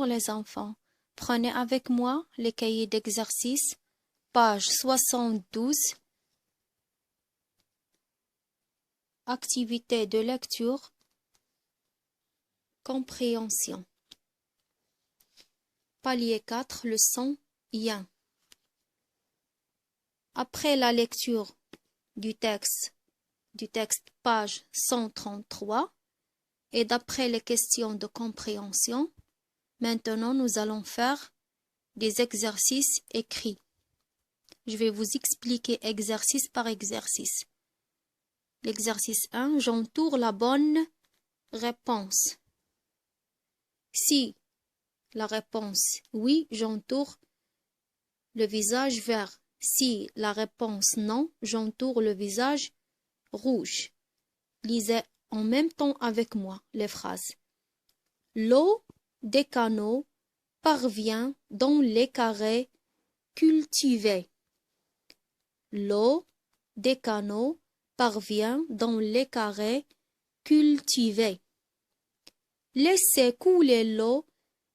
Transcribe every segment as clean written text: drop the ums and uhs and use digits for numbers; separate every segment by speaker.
Speaker 1: les enfants. Prenez avec moi les cahiers d'exercice, page 72, activité de lecture, compréhension. Palier 4, leçon 1. Après la lecture du texte page 133, et d'après les questions de compréhension, maintenant nous allons faire des exercices écrits. Je vais vous expliquer exercice par exercice. L'exercice 1, j'entoure la bonne réponse. Si la réponse oui, j'entoure le visage vert. Si la réponse non, j'entoure le visage rouge. Lisez en même temps avec moi les phrases. L'eau des canaux parvient dans les carrés cultivés. L'eau des canaux parvient dans les carrés cultivés. Laissez couler l'eau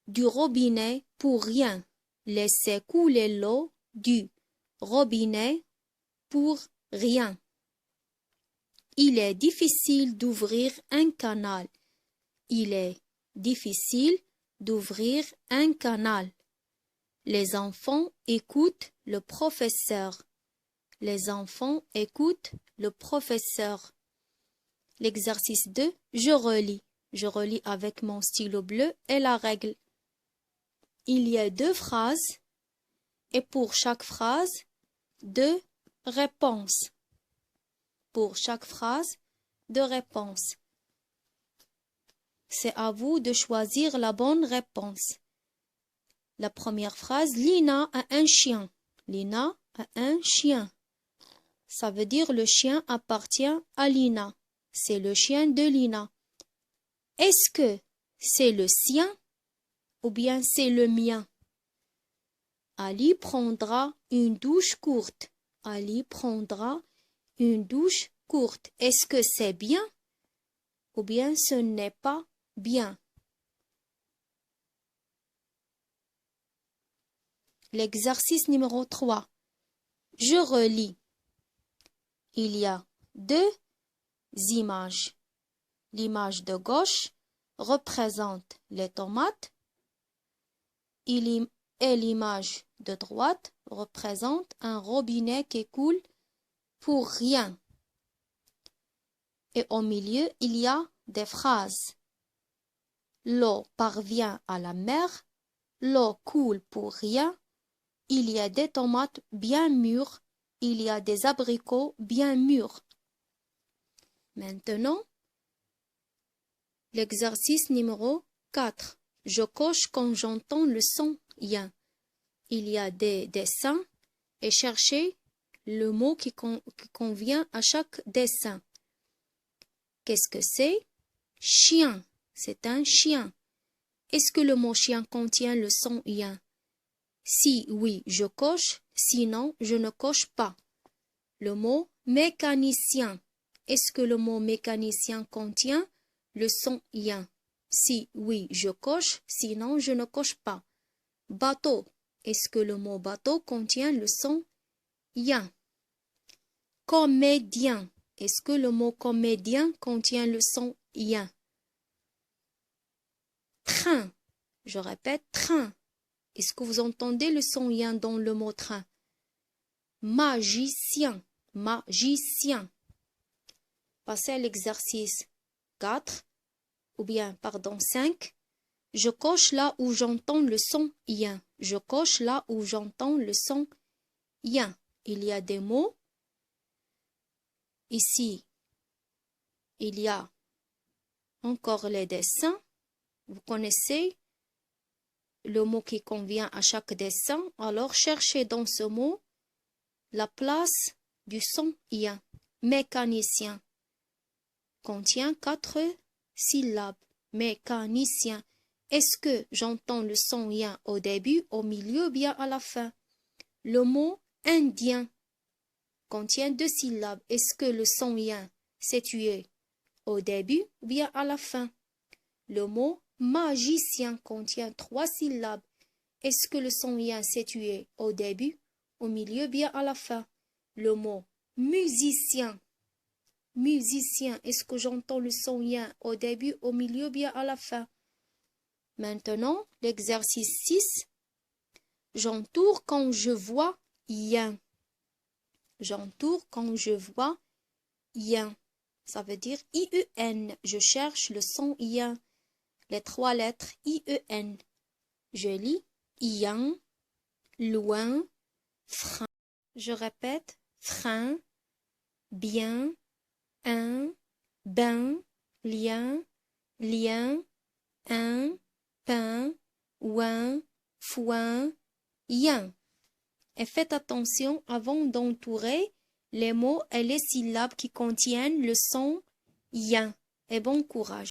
Speaker 1: du robinet pour rien. Laissez couler l'eau du robinet pour rien. Il est difficile d'ouvrir un canal. Il est difficile d'ouvrir un canal. Les enfants écoutent le professeur. Les enfants écoutent le professeur. L'exercice 2, je relis. Je relis avec mon stylo bleu et la règle. Il y a 2 phrases et pour chaque phrase, 2 réponses. Pour chaque phrase, 2 réponses. C'est à vous de choisir la bonne réponse. La première phrase, Lina a un chien. Lina a un chien. Ça veut dire le chien appartient à Lina. C'est le chien de Lina. Est-ce que c'est le sien ou bien c'est le mien? Ali prendra une douche courte. Ali prendra une douche courte. Est-ce que c'est bien ou bien ce n'est pas bien? L'exercice numéro 3. Je relis. Il y a 2 images. L'image de gauche représente les tomates et l'image de droite représente un robinet qui coule pour rien. Et au milieu, il y a des phrases. L'eau parvient à la mer, l'eau coule pour rien, il y a des tomates bien mûres, il y a des abricots bien mûrs. Maintenant, l'exercice numéro 4. Je coche quand j'entends le son yin. Il y a des dessins et cherchez le mot qui convient à chaque dessin. Qu'est-ce que c'est? Chien. C'est un chien. Est-ce que le mot chien contient le son yin? Si oui, je coche, sinon je ne coche pas. Le mot mécanicien. Est-ce que le mot mécanicien contient le son yin? Si oui, je coche, sinon je ne coche pas. Bateau. Est-ce que le mot bateau contient le son yin? Comédien. Est-ce que le mot comédien contient le son yin? Train. Je répète, train. Est-ce que vous entendez le son yin dans le mot train? Magicien. Magicien. Passez à l'exercice 4, ou bien, 5. Je coche là où j'entends le son yin. Je coche là où j'entends le son yin. Il y a des mots. Ici, il y a encore les dessins. Vous connaissez le mot qui convient à chaque dessin. Alors, cherchez dans ce mot la place du son yin. Mécanicien contient 4 syllabes. Mécanicien. Est-ce que j'entends le son yin au début, au milieu ou bien à la fin? Le mot indien contient 2 syllabes. Est-ce que le son yin s'est tué au début ou bien à la fin? Le mot magicien contient 3 syllabes. Est-ce que le son yin s'est tué au début, au milieu, bien à la fin? Le mot musicien. Musicien, est-ce que j'entends le son yin au début, au milieu, bien à la fin? Maintenant, l'exercice 6. J'entoure quand je vois yin. J'entoure quand je vois yin. Ça veut dire I-E-N. Je cherche le son yin. Les 3 lettres I-E-N. Je lis yin, loin, frein. Je répète frein, bien, un, ben, lien, lien, un, pain, ouin, foin, yin. Et faites attention avant d'entourer les mots et les syllabes qui contiennent le son yin. Et bon courage.